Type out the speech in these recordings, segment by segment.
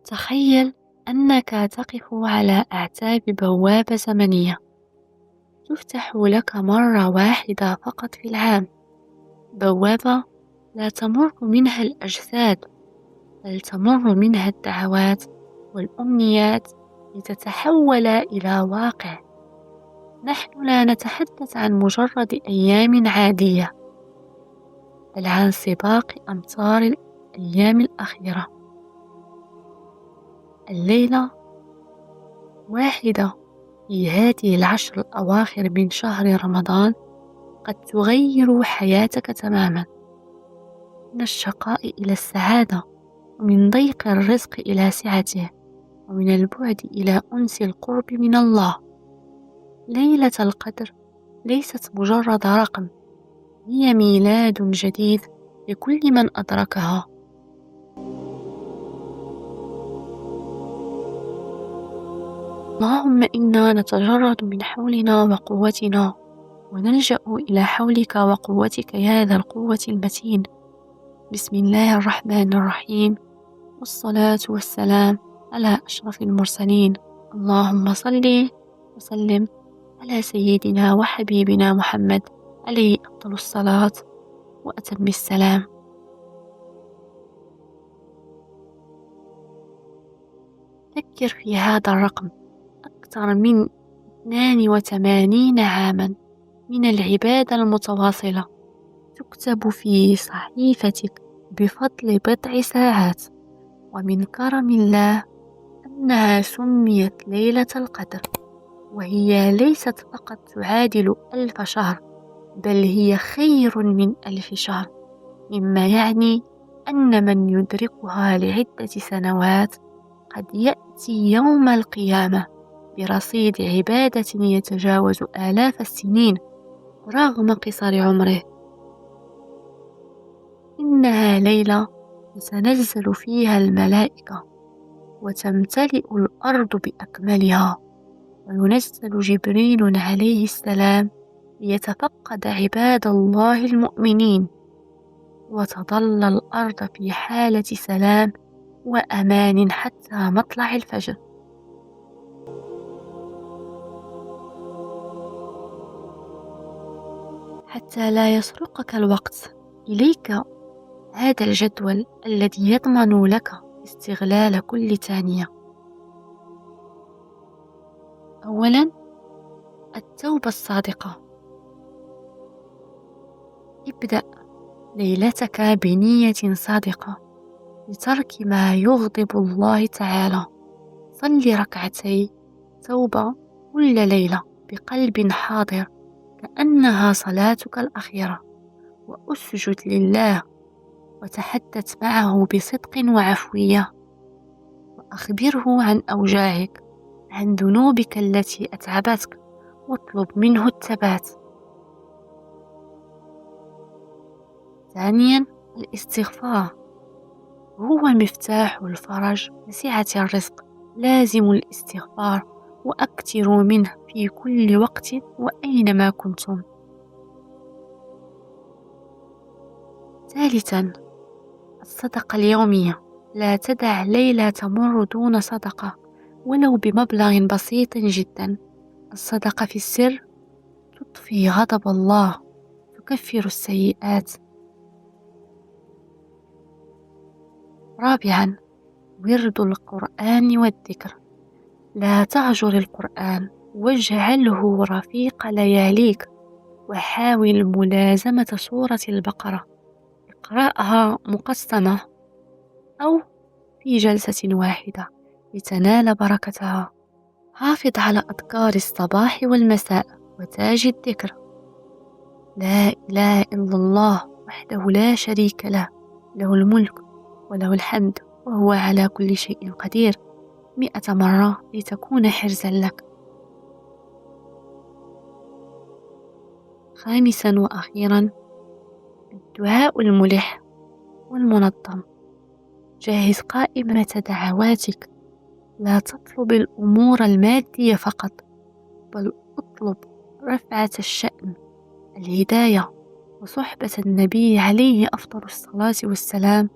تخيل أنك تقف على أعتاب بوابة زمنية تفتح لك مرة واحدة فقط في العام. بوابة لا تمر منها الأجساد، بل تمر منها الدعوات والأمنيات لتتحول إلى واقع. نحن لا نتحدث عن مجرد أيام عادية، بل عن سباق أمطار الأيام الأخيرة. الليلة واحدة في هذه العشر الأواخر من شهر رمضان قد تغير حياتك تماما، من الشقاء إلى السعادة، ومن ضيق الرزق إلى سعته، ومن البعد إلى أنس القرب من الله. ليلة القدر ليست مجرد رقم، هي ميلاد جديد لكل من أدركها. اللهم إنا نتجرد من حولنا وقوتنا ونلجأ إلى حولك وقوتك يا ذا القوة المتين. بسم الله الرحمن الرحيم، والصلاة والسلام على أشرف المرسلين. اللهم صل وسلم على سيدنا وحبيبنا محمد عليه أفضل الصلاة وأتم السلام. فكر في هذا الرقم، أكثر من 82 عاما من العبادة المتواصلة تكتب في صحيفتك بفضل بضع ساعات، ومن كرم الله أنها سميت ليلة القدر. وهي ليست فقط تعادل 1000 شهر، بل هي خير من 1000 شهر، مما يعني أن من يدركها لعدة سنوات قد يأتي يوم القيامة برصيد عبادة يتجاوز آلاف السنين رغم قصر عمره. إنها ليلة تتنزل فيها الملائكة وتمتلئ الأرض بأكملها، وينزل جبريل عليه السلام ليتفقد عباد الله المؤمنين، وتظل الأرض في حالة سلام وأمان حتى مطلع الفجر. حتى لا يسرقك الوقت، إليك هذا الجدول الذي يضمن لك استغلال كل ثانية. أولا، التوبة الصادقة. ابدأ ليلتك بنية صادقة لترك ما يغضب الله تعالى. صل ركعتي توبة كل ليلة بقلب حاضر كأنها صلاتك الأخيرة، وأسجد لله وتحدث معه بصدق وعفوية، وأخبره عن أوجاعك، عن ذنوبك التي أتعبتك، واطلب منه الثبات. ثانيا، الاستغفار هو مفتاح الفرج وسعة الرزق. لازم الاستغفار وأكثروا منه في كل وقت وأينما كنتم. ثالثا، الصدقة اليومية. لا تدع ليلة تمر دون صدقة ولو بمبلغ بسيط جدا. الصدقة في السر تطفي غضب الله، تكفر السيئات. رابعا، ورد القرآن والذكر. لا تهجر القرآن، واجعله رفيق لياليك، وحاول ملازمة سورة البقرة. اقرأها مقسمة أو في جلسة واحدة لتنال بركتها. حافظ على أذكار الصباح والمساء وتاج الذكر. لا إله إلا الله وحده لا شريك له، له الملك وله الحمد وهو على كل شيء قدير، 100 مرة لتكون حرزا لك. خامسا وأخيرا، الدعاء الملح والمنظم. جهز قائمة دعواتك. لا تطلب الأمور المادية فقط، بل اطلب رفعة الشأن، الهداية، وصحبة النبي عليه أفضل الصلاة والسلام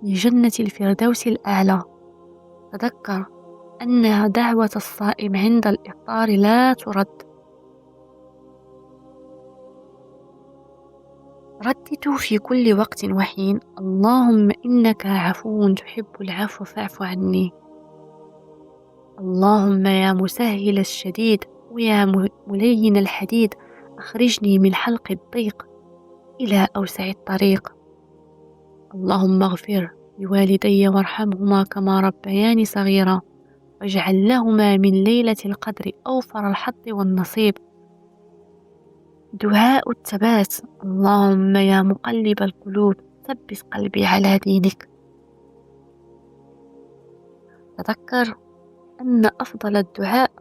لجنة الفردوس الأعلى. تذكر أن دعوة الصائم عند الإفطار لا ترد. رددوا في كل وقت وحين: اللهم إنك عفو تحب العفو فاعف عني. اللهم يا مسهل الشديد ويا ملين الحديد، أخرجني من حلق الضيق إلى أوسع الطريق. اللهم اغفر لوالدي وارحمهما كما ربياني صغيرا، واجعل لهما من ليلة القدر أوفر الحظ والنصيب. دعاء الثبات: اللهم يا مقلب القلوب ثبت قلبي على دينك. تذكر أن أفضل الدعاء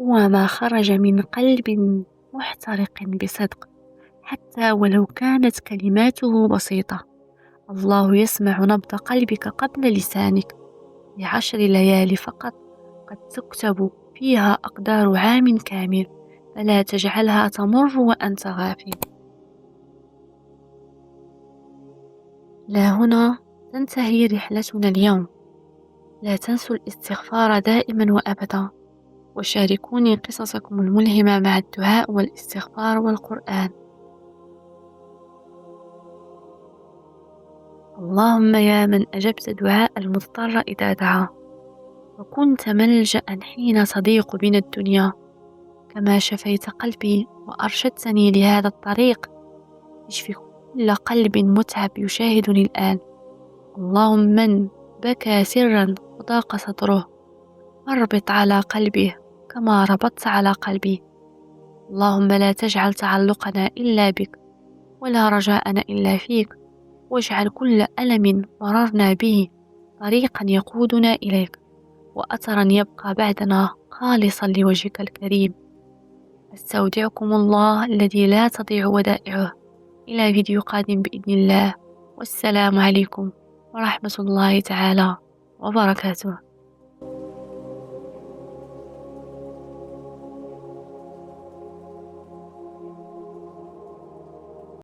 هو ما خرج من قلب محترق بصدق، حتى ولو كانت كلماته بسيطة. الله يسمع نبض قلبك قبل لسانك. ل10 ليالي فقط قد تكتب فيها أقدار عام كامل، فلا تجعلها تمر وأنت غافل. لا هنا تنتهي رحلتنا اليوم. لا تنسوا الاستغفار دائما وأبدا، وشاركوني قصصكم الملهمة مع الدعاء والاستغفار والقرآن. اللهم يا من أجبت دعاء المضطر إذا دعا، وكنت ملجأ حين تضيق بنا الدنيا، كما شفيت قلبي وأرشدتني لهذا الطريق، اشف كل قلب متعب يشاهدني الآن. اللهم من بكى سرا وضاق صدره، اربط على قلبه كما ربطت على قلبي. اللهم لا تجعل تعلقنا إلا بك، ولا رجاءنا إلا فيك، واجعل كل ألم مررنا به طريقا يقودنا إليك، وأثرا يبقى بعدنا خالصا لوجهك الكريم. أستودعكم الله الذي لا تضيع ودائعه، إلى فيديو قادم بإذن الله، والسلام عليكم ورحمة الله تعالى وبركاته.